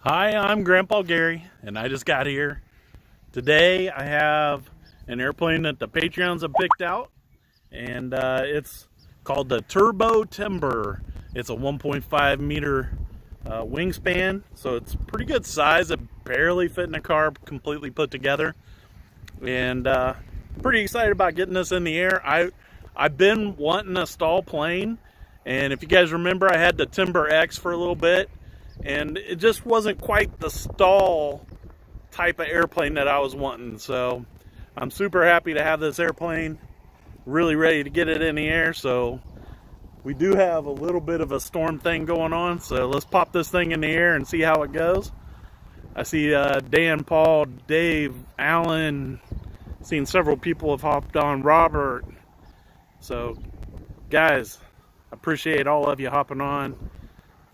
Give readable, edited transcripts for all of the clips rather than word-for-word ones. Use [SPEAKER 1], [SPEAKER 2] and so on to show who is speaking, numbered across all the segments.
[SPEAKER 1] Hi, I'm Grandpa Gary, and I just got here. Today I have an airplane that the Patreons have picked out, and it's called the Turbo Timber. It's a 1.5 meter wingspan, so it's pretty good size. It barely fit in a car, completely put together, and pretty excited about getting this in the air. I've been wanting a stall plane, and if you guys remember, I had the Timber X for a little bit, and it just wasn't quite the stall type of airplane that I was wanting. So I'm super happy to have this airplane, really ready to get it in the air. So we do have a little bit of a storm thing going on, so let's pop this thing in the air and see how it goes. I see Dan, Paul, Dave, Alan, seen several people have hopped on, Robert. So guys, I appreciate all of you hopping on,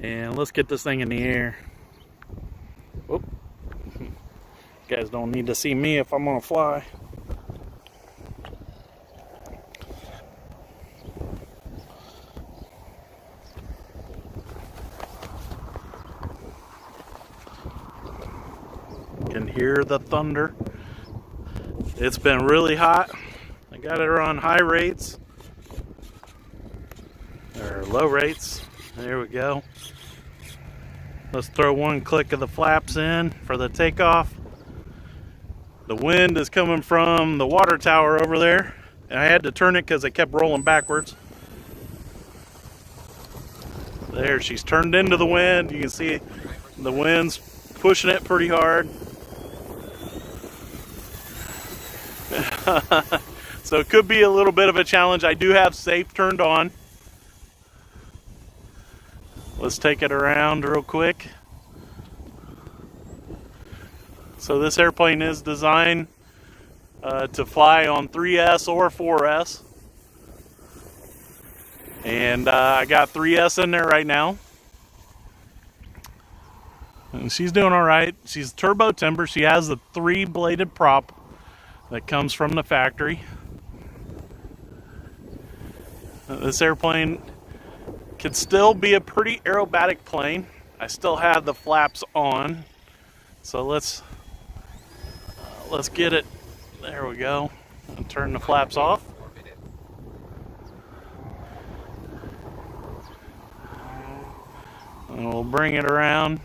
[SPEAKER 1] and let's get this thing in the air. Whoop. You guys don't need to see me if I'm gonna fly. You can hear the thunder. It's been really hot. I got it on high rates, or low rates. There we go. Let's throw one click of the flaps in for the takeoff. The wind is coming from the water tower over there, and I had to turn it because it kept rolling backwards. There, she's turned into the wind. You can see the wind's pushing it pretty hard. So it could be a little bit of a challenge. I do have safe turned on. Let's take it around real quick. So this airplane is designed to fly on 3S or 4S. And I got 3S in there right now. And she's doing all right. She's turbo timber. She has the 3-bladed prop that comes from the factory. This airplane can still be a pretty aerobatic plane. I still have the flaps on, so let's get it. There we go. And turn the flaps off. And we'll bring it around.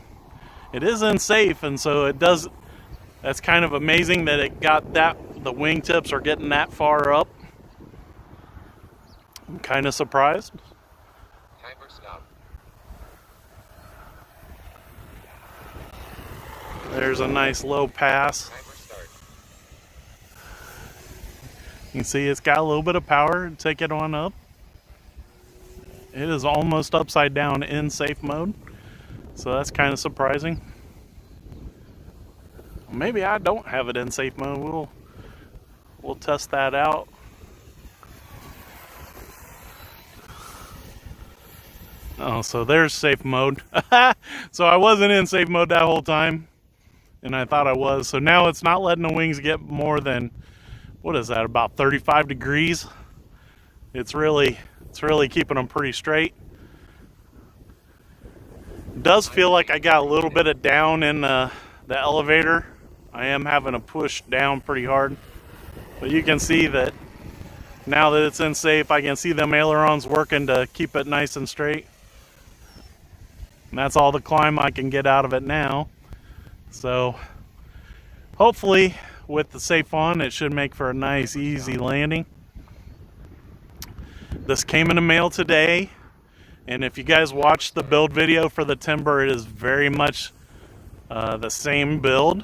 [SPEAKER 1] It is unsafe, and so it does. That's kind of amazing that it got that. The wingtips are getting that far up. I'm kind of surprised.
[SPEAKER 2] Timer stop.
[SPEAKER 1] There's a nice low pass.
[SPEAKER 2] Timer start.
[SPEAKER 1] You can see it's got a little bit of power to take it on up. It is almost upside down in safe mode, so that's kind of surprising. Maybe I don't have it in safe mode. We'll test that out. Oh, so there's safe mode. So I wasn't in safe mode that whole time, and I thought I was. So now it's not letting the wings get more than, what is that, about 35 degrees? It's really keeping them pretty straight. It does feel like I got a little bit of down in the elevator. I am having to push down pretty hard. But you can see that now that it's in safe, I can see them ailerons working to keep it nice and straight. And that's all the climb I can get out of it now. So hopefully with the safe on, it should make for a nice, easy landing. This came in the mail today, and if you guys watched the build video for the Timber, it is very much the same build.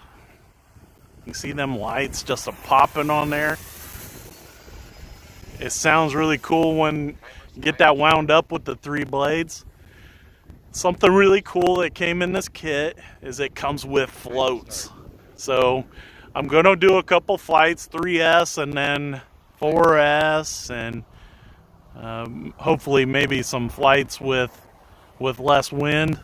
[SPEAKER 1] You see them lights just a popping on there. It sounds really cool when you get that wound up with the 3 blades. Something really cool that came in this kit is it comes with floats. So I'm going to do a couple flights, 3S and then 4S, and hopefully maybe some flights with less wind.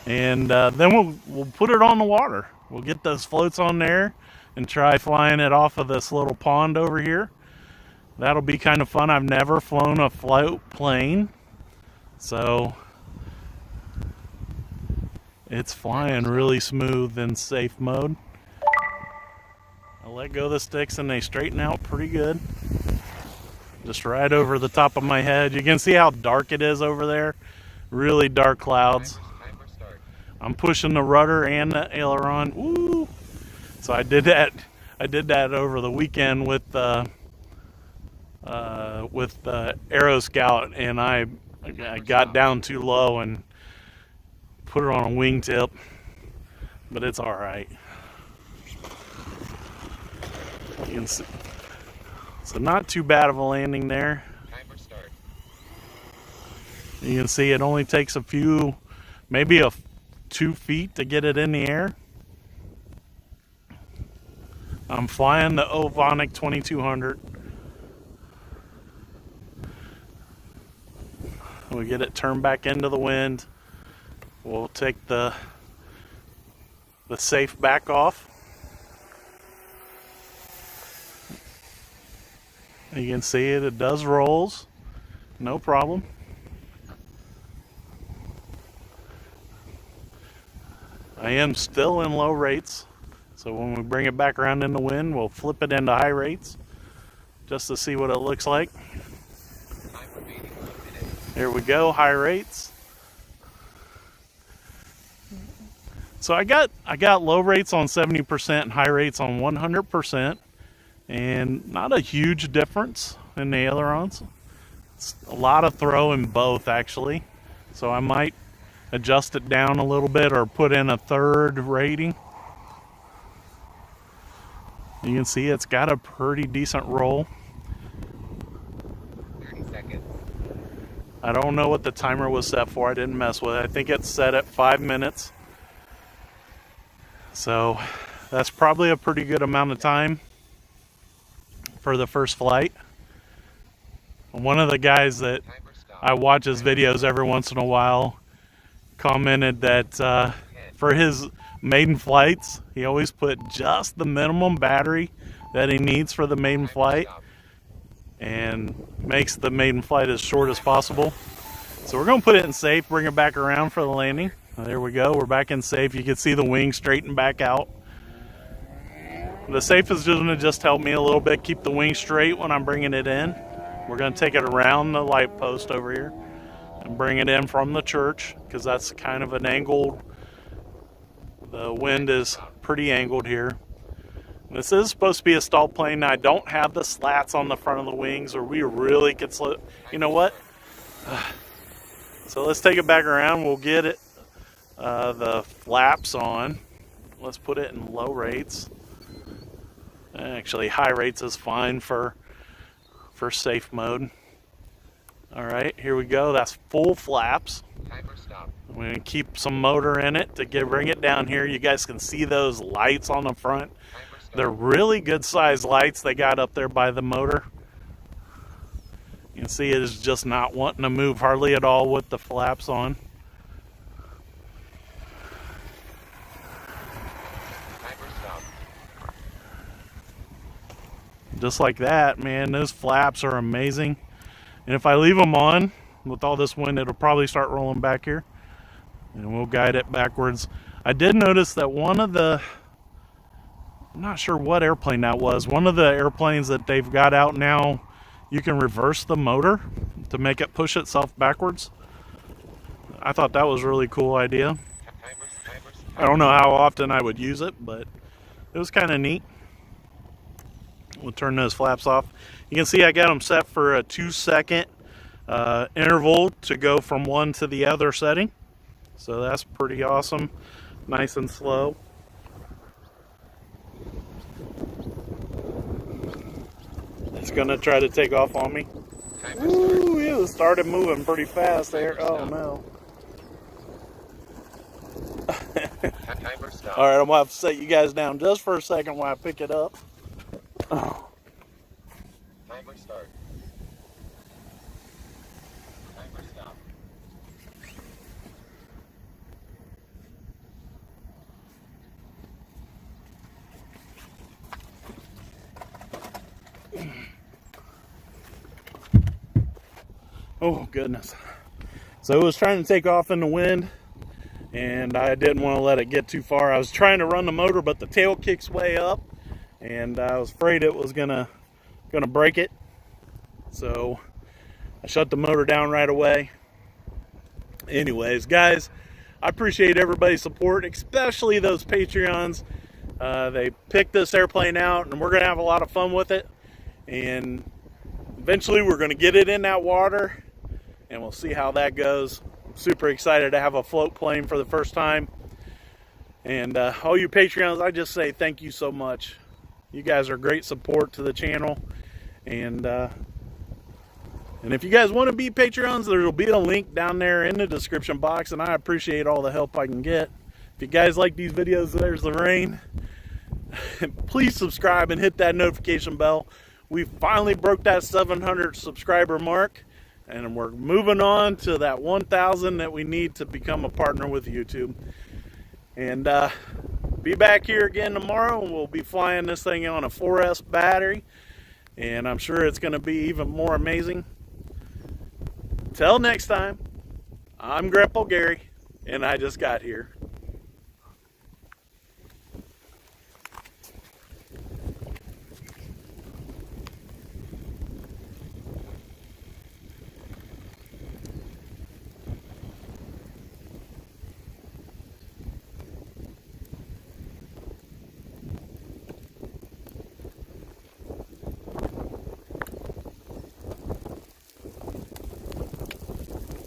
[SPEAKER 1] And then we'll put it on the water. We'll get those floats on there and try flying it off of this little pond over here. That'll be kind of fun. I've never flown a float plane, so It's flying really smooth in safe mode. I let go of the sticks and they straighten out pretty good. Just right over the top of my head. You can see how dark it is over there. Really dark clouds. I'm pushing the rudder and the aileron. Woo! So I did that. I did that over the weekend with the Aero Scout, and I got down too low and put her on a wingtip, but it's all right. You can see, so not too bad of a landing there. You can see it only takes a few, maybe 2 feet to get it in the air. I'm flying the Ovonic 2200. We get it turned back into the wind. We'll take the safe back off. You can see it, it does rolls, no problem. I am still in low rates, so when we bring it back around in the wind, we'll flip it into high rates just to see what it looks like. There we go, high rates. So I got low rates on 70% and high rates on 100%, and not a huge difference in the ailerons. It's a lot of throw in both actually, so I might adjust it down a little bit or put in a third rating. You can see it's got a pretty decent roll.
[SPEAKER 2] 30 seconds.
[SPEAKER 1] I don't know what the timer was set for. I didn't mess with it. I think it's set at 5 minutes. So that's probably a pretty good amount of time for the first flight. One of the guys that I watch his videos every once in a while commented that for his maiden flights, he always put just the minimum battery that he needs for the maiden flight and makes the maiden flight as short as possible. So we're going to put it in safe, bring it back around for the landing. There we go, we're back in safe. You can see the wing straighten back out. The safe is going to just help me a little bit, keep the wing straight when I'm bringing it in. We're going to take it around the light post over here and bring it in from the church, because that's kind of an angled, the wind is pretty angled here. This is supposed to be a stall plane. Now, I don't have the slats on the front of the wings, or we really could slip. You know what? So let's take it back around. We'll get it the flaps on. Let's put it in low rates. Actually, high rates is fine for safe mode. All right, here we go. That's full flaps. I'm going to keep some motor in it to bring it down here. You guys can see those lights on the front. They're really good sized lights they got up there by the motor. You can see it is just not wanting to move hardly at all with the flaps on. Just like that, man, those flaps are amazing. And if I leave them on with all this wind, it'll probably start rolling back here, and we'll guide it backwards. I did notice that one of the, I'm not sure what airplane that was, one of the airplanes that they've got out now, you can reverse the motor to make it push itself backwards. I thought that was a really cool idea. I don't know how often I would use it, but it was kind of neat. We'll turn those flaps off. You can see I got them set for a 2-second interval to go from one to the other setting. So that's pretty awesome. Nice and slow. It's gonna try to take off on me. Ooh, it started moving pretty fast there. Oh no. All right, I'm gonna have to set you guys down just for a second while I pick it up. Oh.
[SPEAKER 2] Timer start. Timer stop.
[SPEAKER 1] Oh goodness. So it was trying to take off in the wind, and I didn't want to let it get too far. I was trying to run the motor, but the tail kicks way up, and I was afraid it was gonna break it. So I shut the motor down right away. Anyways, guys, I appreciate everybody's support, especially those Patreons. They picked this airplane out, and we're gonna have a lot of fun with it. And eventually, we're gonna get it in that water, and we'll see how that goes. I'm super excited to have a float plane for the first time. And all you Patreons, I just say thank you so much. You guys are great support to the channel. And if you guys want to be Patreons, there will be a link down there in the description box, and I appreciate all the help I can get. If you guys like these videos, there's the rain. Please subscribe and hit that notification bell. We finally broke that 700 subscriber mark, and we're moving on to that 1,000 that we need to become a partner with YouTube. And be back here again tomorrow, and we'll be flying this thing on a 4S battery, and I'm sure it's going to be even more amazing. Till next time, I'm Grandpa Gary, and I just got here.